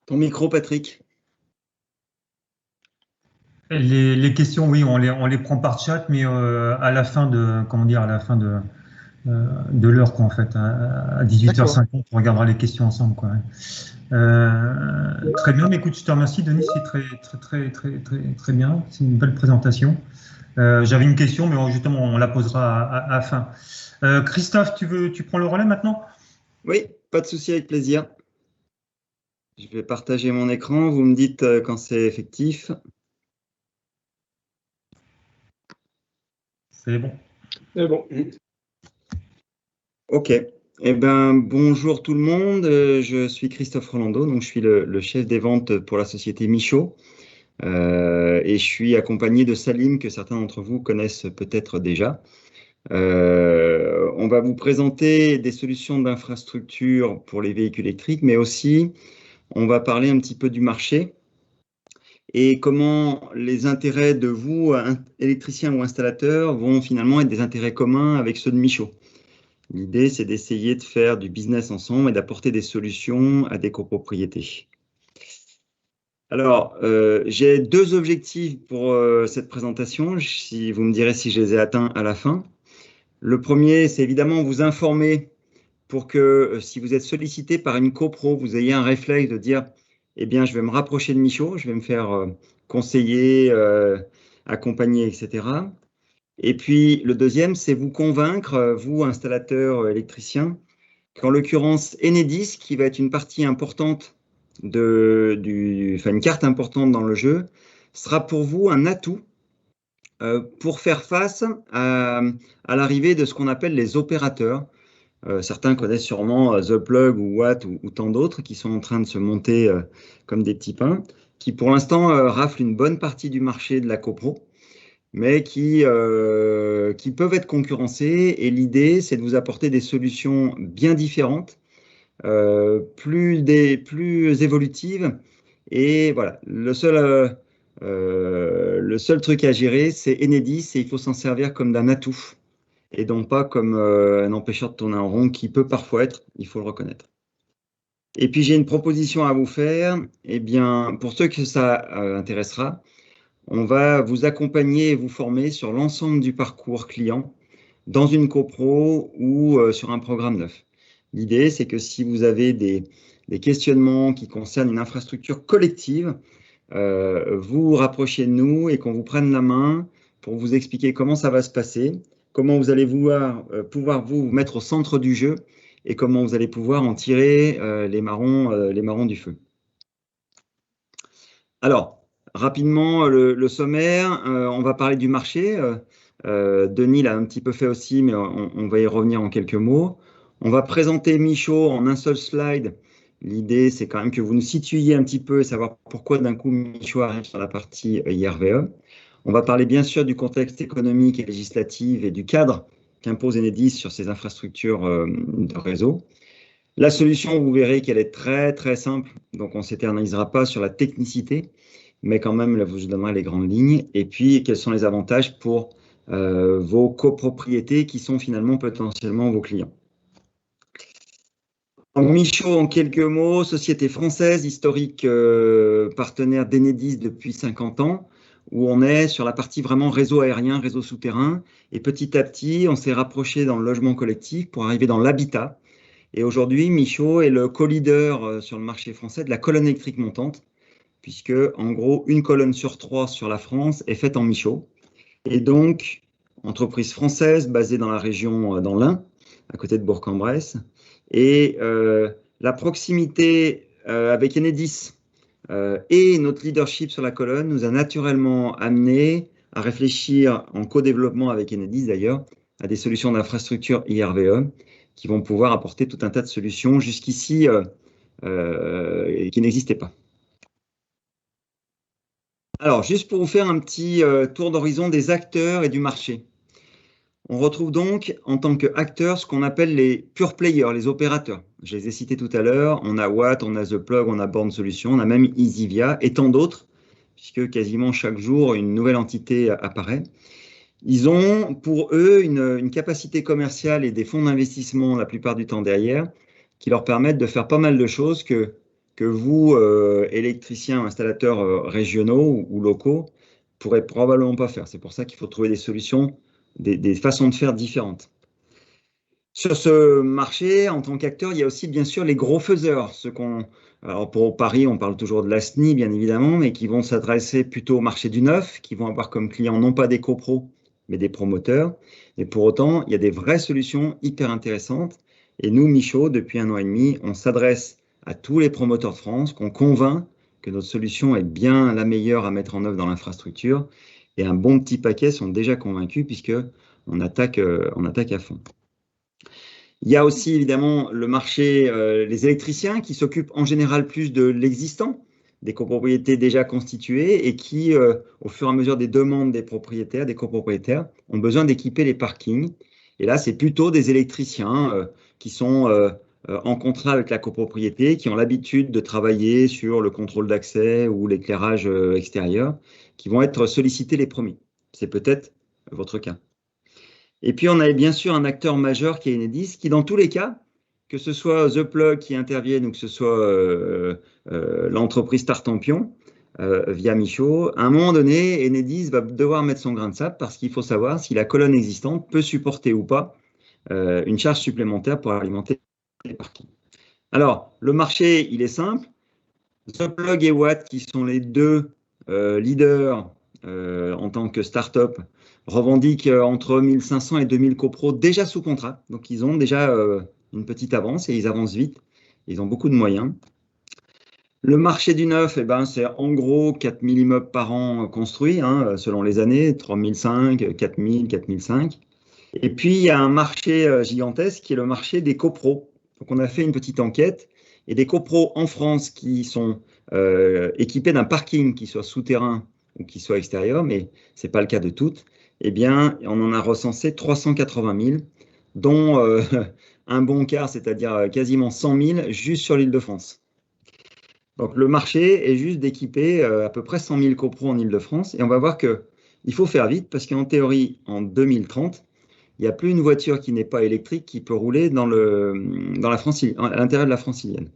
Ton micro, Patrick. Les questions, oui, on les prend par chat, mais à la fin de, comment dire, à la fin de l'heure, quoi, en fait, à D'accord. 18h50, on regardera les questions ensemble, quoi. Très bien, mais écoute, je te remercie, Denis, c'est très bien, c'est une belle présentation. J'avais une question, mais justement, on la posera à la fin. Christophe, tu prends le relais maintenant? Oui, pas de souci, avec plaisir. Je vais partager mon écran. Vous me dites quand c'est effectif. C'est bon. C'est bon. OK. Eh ben, bonjour tout le monde. Je suis Christophe Rolando, donc je suis le chef des ventes pour la société Michaud. Et je suis accompagné de Salim, que certains d'entre vous connaissent peut-être déjà. On va vous présenter des solutions d'infrastructure pour les véhicules électriques, mais aussi on va parler un petit peu du marché et comment les intérêts de vous, électriciens ou installateurs, vont finalement être des intérêts communs avec ceux de Michaud. L'idée, c'est d'essayer de faire du business ensemble et d'apporter des solutions à des copropriétés. Alors, j'ai deux objectifs pour cette présentation, si vous me direz si je les ai atteints à la fin. Le premier, c'est évidemment vous informer pour que si vous êtes sollicité par une copro, vous ayez un réflexe de dire, eh bien, je vais me rapprocher de Michaud, je vais me faire conseiller, accompagner, etc. Et puis, le deuxième, c'est vous convaincre, vous, installateur électricien, qu'en l'occurrence, Enedis, qui va être une partie importante enfin, une carte importante dans le jeu, sera pour vous un atout pour faire face à l'arrivée de ce qu'on appelle les opérateurs. Certains connaissent sûrement The Plug ou Watt ou tant d'autres qui sont en train de se monter comme des petits pains, qui pour l'instant raflent une bonne partie du marché de la copro, mais qui peuvent être concurrencés. Et l'idée, c'est de vous apporter des solutions bien différentes, plus évolutives. Et voilà, le seul truc à gérer, c'est Enedis, et il faut s'en servir comme d'un atout et non pas comme un empêcheur de tourner en rond qui peut parfois être, il faut le reconnaître. Et puis j'ai une proposition à vous faire. Eh bien, pour ceux que ça intéressera, on va vous accompagner et vous former sur l'ensemble du parcours client dans une copro ou sur un programme neuf. L'idée, c'est que si vous avez des questionnements qui concernent une infrastructure collective, vous vous rapprochiez de nous et qu'on vous prenne la main pour vous expliquer comment ça va se passer, comment vous allez pouvoir vous mettre au centre du jeu et comment vous allez pouvoir en tirer les marrons du feu. Alors, rapidement, le sommaire, on va parler du marché. Denis l'a un petit peu fait aussi, mais on va y revenir en quelques mots. On va présenter Michaud en un seul slide. L'idée, c'est quand même que vous nous situiez un petit peu et savoir pourquoi d'un coup Michaud arrive sur la partie IRVE. On va parler bien sûr du contexte économique et législatif et du cadre qu'impose Enedis sur ces infrastructures de réseau. La solution, vous verrez qu'elle est très très simple, donc on ne s'éternisera pas sur la technicité, mais quand même, là, je vous donnerai les grandes lignes. Et puis, quels sont les avantages pour vos copropriétés qui sont finalement potentiellement vos clients. Donc, Michaud, en quelques mots, société française, historique partenaire d'Enedis depuis 50 ans, où on est sur la partie vraiment réseau aérien, réseau souterrain. Et petit à petit, on s'est rapproché dans le logement collectif pour arriver dans l'habitat. Et aujourd'hui, Michaud est le co-leader sur le marché français de la colonne électrique montante, puisque en gros, une colonne sur 3 sur la France est faite en Michaud. Et donc, entreprise française basée dans la région, dans l'Ain, à côté de Bourg-en-Bresse. Et la proximité avec Enedis et notre leadership sur la colonne nous a naturellement amené à réfléchir en co-développement avec Enedis d'ailleurs, à des solutions d'infrastructure IRVE qui vont pouvoir apporter tout un tas de solutions jusqu'ici qui n'existaient pas. Alors, juste pour vous faire un petit tour d'horizon des acteurs et du marché. On retrouve donc en tant qu'acteurs ce qu'on appelle les pure players, les opérateurs. Je les ai cités tout à l'heure. On a Watt, on a The Plug, on a Born Solutions, on a même Easyvia et tant d'autres, puisque quasiment chaque jour, une nouvelle entité apparaît. Ils ont pour eux une capacité commerciale et des fonds d'investissement la plupart du temps derrière qui leur permettent de faire pas mal de choses que que vous, électriciens, installateurs régionaux ou locaux, pourrez probablement pas faire. C'est pour ça qu'il faut trouver des solutions, des façons de faire différentes. Sur ce marché, en tant qu'acteur, il y a aussi bien sûr les gros faiseurs. Alors pour Paris, on parle toujours de la SNI, bien évidemment, mais qui vont s'adresser plutôt au marché du neuf, qui vont avoir comme clients non pas des copros, mais des promoteurs. Et pour autant, il y a des vraies solutions hyper intéressantes. Et nous, Michaud, depuis 1 an et demi, on s'adresse à tous les promoteurs de France, qu'on convainc que notre solution est bien la meilleure à mettre en œuvre dans l'infrastructure. Et un bon petit paquet sont déjà convaincus puisque on attaque à fond. Il y a aussi évidemment le marché, les électriciens qui s'occupent en général plus de l'existant, des copropriétés déjà constituées et qui, au fur et à mesure des demandes des propriétaires, des copropriétaires, ont besoin d'équiper les parkings. Et là, c'est plutôt des électriciens qui sont en contrat avec la copropriété, qui ont l'habitude de travailler sur le contrôle d'accès ou l'éclairage extérieur, qui vont être sollicités les premiers. C'est peut-être votre cas. Et puis, on avait bien sûr un acteur majeur qui est Enedis, qui dans tous les cas, que ce soit The Plug qui intervienne ou que ce soit l'entreprise Tartampion via Michaud, à un moment donné, Enedis va devoir mettre son grain de sable parce qu'il faut savoir si la colonne existante peut supporter ou pas une charge supplémentaire pour alimenter les parkings. Alors, le marché, il est simple. The Plug et Watt, qui sont les deux leaders en tant que start-up, revendiquent entre 1500 et 2000 copros déjà sous contrat. Donc, ils ont déjà une petite avance et ils avancent vite. Ils ont beaucoup de moyens. Le marché du neuf, eh ben, c'est en gros 4000 immeubles par an construits, hein, selon les années, 3005, 4000, 4005. Et puis, il y a un marché gigantesque qui est le marché des copros. Donc, on a fait une petite enquête et des copros en France qui sont équipés d'un parking qui soit souterrain ou qui soit extérieur, mais ce n'est pas le cas de toutes, eh bien, on en a recensé 380 000, dont un bon quart, c'est-à-dire quasiment 100 000, juste sur l'Île-de-France. Donc, le marché est juste d'équiper à peu près 100 000 copros en Île-de-France. Et on va voir qu'il faut faire vite parce qu'en théorie, en 2030, il n'y a plus une voiture qui n'est pas électrique qui peut rouler à l'intérieur de la francilienne.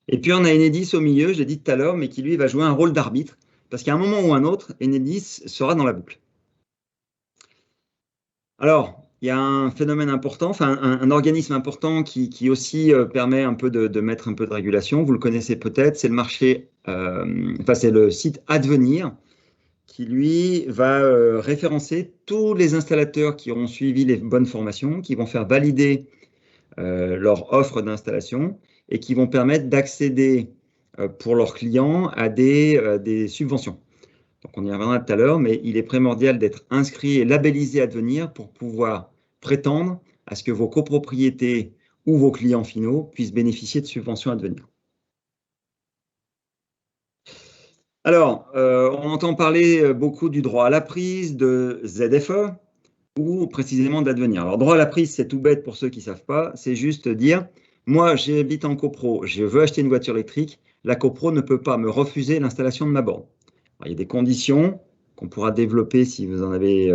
Et puis, on a Enedis au milieu, je l'ai dit tout à l'heure, mais qui, lui, va jouer un rôle d'arbitre parce qu'à un moment ou un autre, Enedis sera dans la boucle. Alors, il y a un phénomène important, enfin un organisme important qui aussi permet un peu de mettre un peu de régulation. Vous le connaissez peut-être, c'est le marché, c'est le site Advenir qui lui va référencer tous les installateurs qui auront suivi les bonnes formations, qui vont faire valider leur offre d'installation et qui vont permettre d'accéder pour leurs clients à des subventions. Donc on y reviendra tout à l'heure, mais il est primordial d'être inscrit et labellisé Advenir pour pouvoir prétendre à ce que vos copropriétés ou vos clients finaux puissent bénéficier de subventions Advenir. Alors, on entend parler beaucoup du droit à la prise, de ZFE ou précisément d'Advenir. Alors, droit à la prise, c'est tout bête pour ceux qui ne savent pas, c'est juste dire, moi j'habite en copro, je veux acheter une voiture électrique, la copro ne peut pas me refuser l'installation de ma borne. Alors, il y a des conditions qu'on pourra développer si vous en avez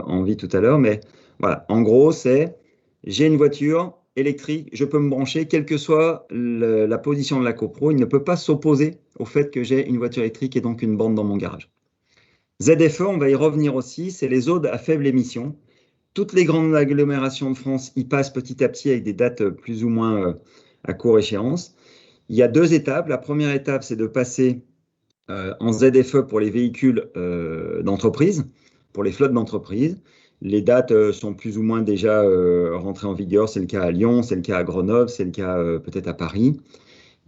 envie tout à l'heure, mais voilà, en gros, c'est j'ai une voiture électrique, je peux me brancher, quelle que soit la position de la copro, il ne peut pas s'opposer au fait que j'ai une voiture électrique et donc une borne dans mon garage. ZFE, on va y revenir aussi, c'est les zones à faible émission. Toutes les grandes agglomérations de France y passent petit à petit avec des dates plus ou moins à court échéance. Il y a deux étapes. La première étape, c'est de passer en ZFE pour les véhicules d'entreprise, pour les flottes d'entreprise. Les dates sont plus ou moins déjà rentrées en vigueur. C'est le cas à Lyon, c'est le cas à Grenoble, c'est le cas peut-être à Paris.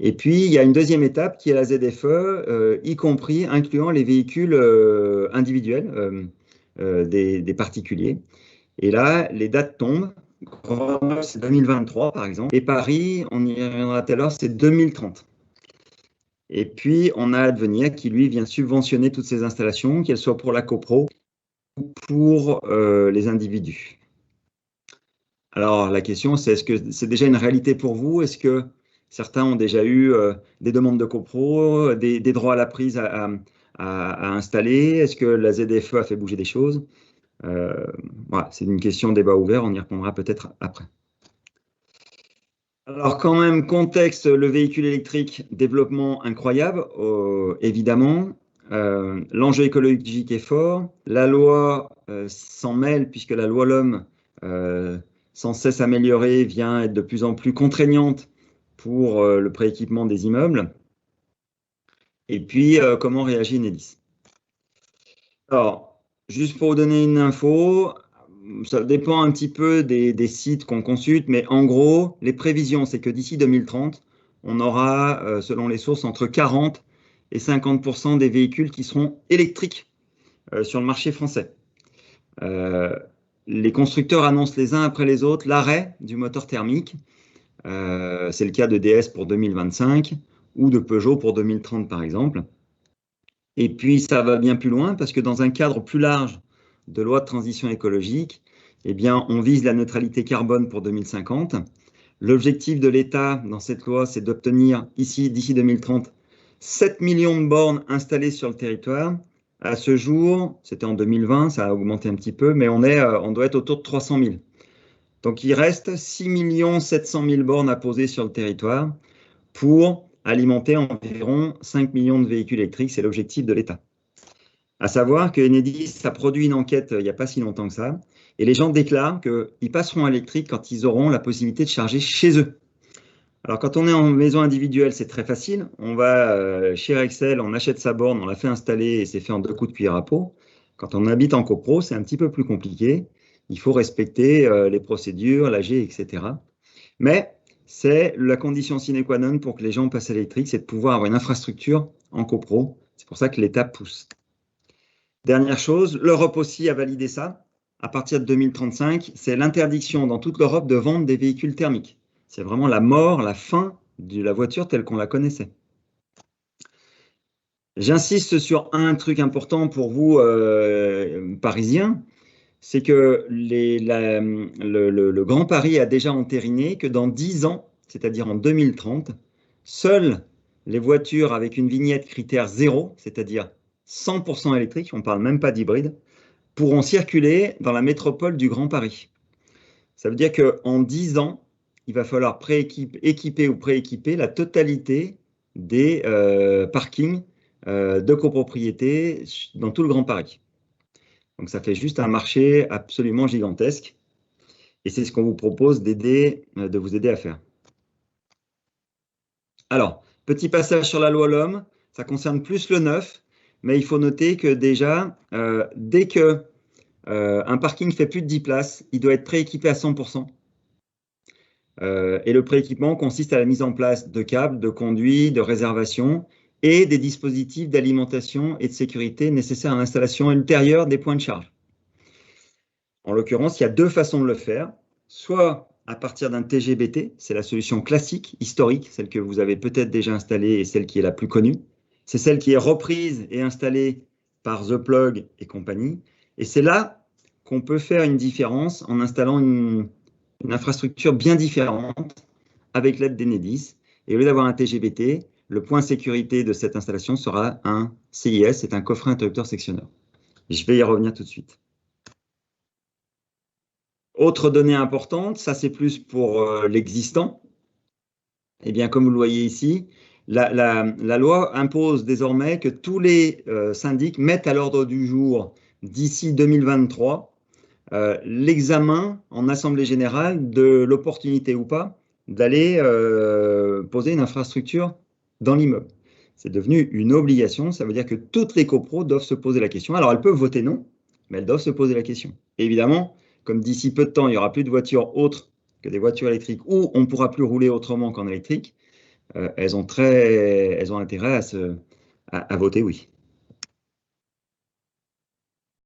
Et puis, il y a une deuxième étape qui est la ZFE, y compris incluant les véhicules individuels des particuliers. Et là, les dates tombent. Grenoble, c'est 2023, par exemple. Et Paris, on y reviendra tout à l'heure, c'est 2030. Et puis, on a Advenir qui, lui, vient subventionner toutes ces installations, qu'elles soient pour la copro ou pour les individus. Alors, la question, c'est est-ce que c'est déjà une réalité pour vous? Est-ce que certains ont déjà eu des demandes de copro, des droits à la prise à installer? Est-ce que la ZFE a fait bouger des choses? Voilà, c'est une question débat ouvert, on y répondra peut-être après. Alors quand même, contexte, le véhicule électrique, développement incroyable, évidemment. L'enjeu écologique est fort. La loi s'en mêle puisque la loi L'Homme, sans cesse améliorée, vient être de plus en plus contraignante pour le prééquipement des immeubles. Et puis, comment réagit Enedis? Alors, juste pour vous donner une info, ça dépend un petit peu des sites qu'on consulte, mais en gros, les prévisions, c'est que d'ici 2030, on aura, selon les sources, entre 40 et 50% des véhicules qui seront électriques sur le marché français. Les constructeurs annoncent les uns après les autres l'arrêt du moteur thermique. C'est le cas de DS pour 2025 ou de Peugeot pour 2030, par exemple. Et puis, ça va bien plus loin parce que dans un cadre plus large de loi de transition écologique, eh bien, on vise la neutralité carbone pour 2050. L'objectif de l'État dans cette loi, c'est d'obtenir ici, d'ici 2030, 7 millions de bornes installées sur le territoire. À ce jour, c'était en 2020, ça a augmenté un petit peu, mais on doit être autour de 300 000. Donc, il reste 6 700 000 bornes à poser sur le territoire pour alimenter environ 5 millions de véhicules électriques. C'est l'objectif de l'État. À savoir que Enedis a produit une enquête il n'y a pas si longtemps que ça, et les gens déclarent qu'ils passeront à l'électrique quand ils auront la possibilité de charger chez eux. Alors, quand on est en maison individuelle, c'est très facile. On va chez Rexel, on achète sa borne, on la fait installer et c'est fait en 2 coups de cuillère à peau. Quand on habite en copro, c'est un petit peu plus compliqué. Il faut respecter les procédures, l'AG, etc. Mais c'est la condition sine qua non pour que les gens passent à l'électrique, c'est de pouvoir avoir une infrastructure en copro. C'est pour ça que l'État pousse. Dernière chose, l'Europe aussi a validé ça. À partir de 2035, c'est l'interdiction dans toute l'Europe de vendre des véhicules thermiques. C'est vraiment la mort, la fin de la voiture telle qu'on la connaissait. J'insiste sur un truc important pour vous, Parisiens, c'est que le Grand Paris a déjà entériné que dans 10 ans, c'est-à-dire en 2030, seules les voitures avec une vignette critère 0, c'est-à-dire 100% électrique, on ne parle même pas d'hybride, pourront circuler dans la métropole du Grand Paris. Ça veut dire qu'en 10 ans, il va falloir équiper ou prééquiper la totalité des parkings de copropriété dans tout le Grand Paris. Donc ça fait juste un marché absolument gigantesque. Et c'est ce qu'on vous propose de vous aider à faire. Alors, petit passage sur la loi L'Homme, ça concerne plus le neuf, mais il faut noter que déjà, dès que un parking fait plus de 10 places, il doit être prééquipé à 100%. Et le prééquipement consiste à la mise en place de câbles, de conduits, de réservation et des dispositifs d'alimentation et de sécurité nécessaires à l'installation ultérieure des points de charge. En l'occurrence, il y a 2 façons de le faire. Soit à partir d'un TGBT, c'est la solution classique, historique, celle que vous avez peut-être déjà installée et celle qui est la plus connue. C'est celle qui est reprise et installée par The Plug et compagnie. Et c'est là qu'on peut faire une différence en installant une infrastructure bien différente avec l'aide d'Enedis. Et au lieu d'avoir un TGBT, le point sécurité de cette installation sera un CIS, c'est un coffret interrupteur sectionneur. Et je vais y revenir tout de suite. Autre donnée importante, ça c'est plus pour l'existant. Eh bien, comme vous le voyez ici, la loi impose désormais que tous les syndics mettent à l'ordre du jour d'ici 2023 l'examen en assemblée générale de l'opportunité ou pas d'aller poser une infrastructure dans l'immeuble. C'est devenu une obligation, ça veut dire que toutes les copros doivent se poser la question. Alors, elles peuvent voter non, mais elles doivent se poser la question. Et évidemment, comme d'ici peu de temps, il n'y aura plus de voitures autres que des voitures électriques ou on ne pourra plus rouler autrement qu'en électrique, elles ont intérêt à voter oui.